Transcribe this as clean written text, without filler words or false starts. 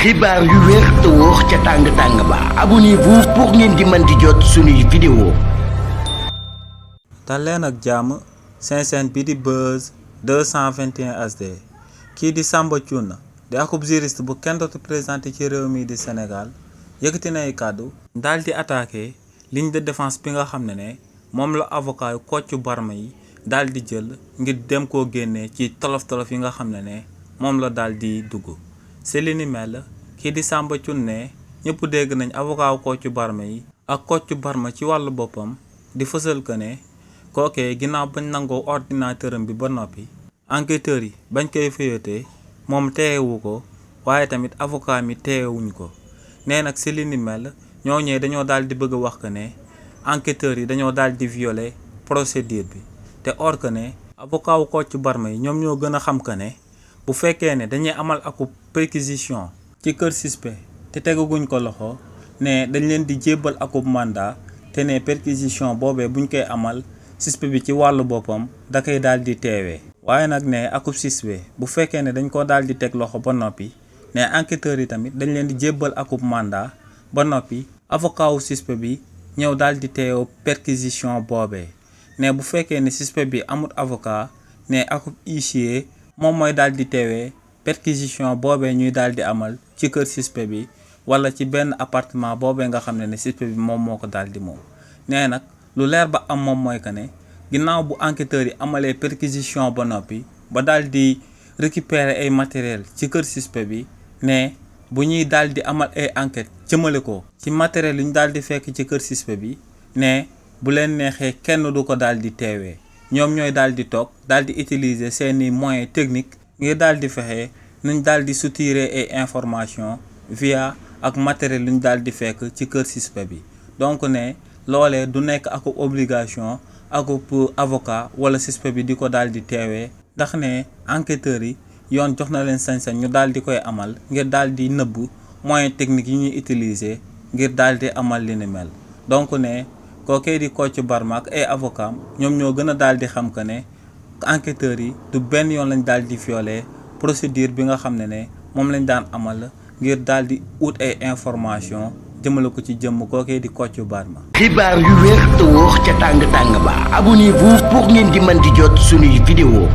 xibaar yu wér te wóor ca tàng ba abonnez-vous pour ngeen di mën di jot suñuy vidéo. dal leen ak jàmm seen chaîne bi di Buzz 221 HD kii di Samba Thioune di akub juriste bu kenn dootu présenté ci réew mi di Sénégal yëkkati na ay kàddu daal di attaqué ligne de défense bi nga xam ne moom la avocat yu Kocc Barma yi daal di jël ngir dem koo génnee ci tolof-tolof yi nga xam ne moom la daal di dugg. si li ni mel kii di Samba Thioune ne ñëpp dégg nañ avocat wu Kocc Barma yi ak Kocc Barma ci wàllu boppam di fësal que ne kookee ginnaaw bañ nangoo ordinateur am bi ba noppi enquêteurs yi bañ koy fayotee moom teewu ko waaye tamit avocat mi teewuñ ko nee nag si li ni mel ñooñee dañoo daal di bëgg a wax que ne enquêteurs yi dañoo daal di violer procédure bi te or que ne avocat wu Kocc Barma yi ñoom ñoo gën a xam que ne bu fekkee ne dañuy amal akub perquisition ci kër suspect te tegaguñ ko loxo ne dañ leen di jébbal akub mandat te ne perquisition boobee buñ koy amal suspect bi ci wàllu boppam da koy daal di teewee waaye nag ne akub suspect bu fekkee ne dañ ko daal di teg loxo ba noppi ne enquêteurs yi tamit dañ leen di jébbal akub mandat ba noppi avocat wu suspect bi ñëw daal di teew perquisition boobee ne bu fekkee ne suspect bi amut avocat ne akub huissier moom mooy daal di teewee perquisition boobee ñuy daal di amal ci kër suspect bi wala ci benn appartement boobee nga xam ne suspect bi moom moo ko daal di moom nee nag lu leer ba am moom mooy que ne ginnaaw bu enquêteurs yi amalee perquisition ba noppi ba daal di récupérer ay matériel ci kër suspect bi ne bu ñuy daal di amal ay enquête jëmale ko ci matériel yu ñu daal di fekk ci kër suspect bi ne bu leen neexee kenn du ko daal di teewee ñoom ñooy daal di toog daal di utiliser seeni moyens techniques ngir daal di fexe nuñ daal di soutirer ay information via ak matériel lu ñu daal di fekk ci kër suspect bi donc ne loolee du nekk akub obligation akub avocat wala suspect bi di ko daal di teewee ndax ne enquêteurs yi yoon jox na leen sañ-sañ ñu daal di koy amal ngir daal di nëbb moyens techniques yi ñuy utiliser ngir daal di amal li ni mel donc ne kookee di Kocc Barma ak ay avocat ñoom ñoo gën a daal di xam que ne enquêteurs yi du benn yoon lañ daal di violer procédure bi nga xam ne moom lañ daan amal ngir daal di ut ay information jëmale ko ci jëmm kookee di Kocc Barma. xibaar yu wér te wóor ca tàng ba abonnez-vous pour ngeen di mën di jot suñuy vidéo.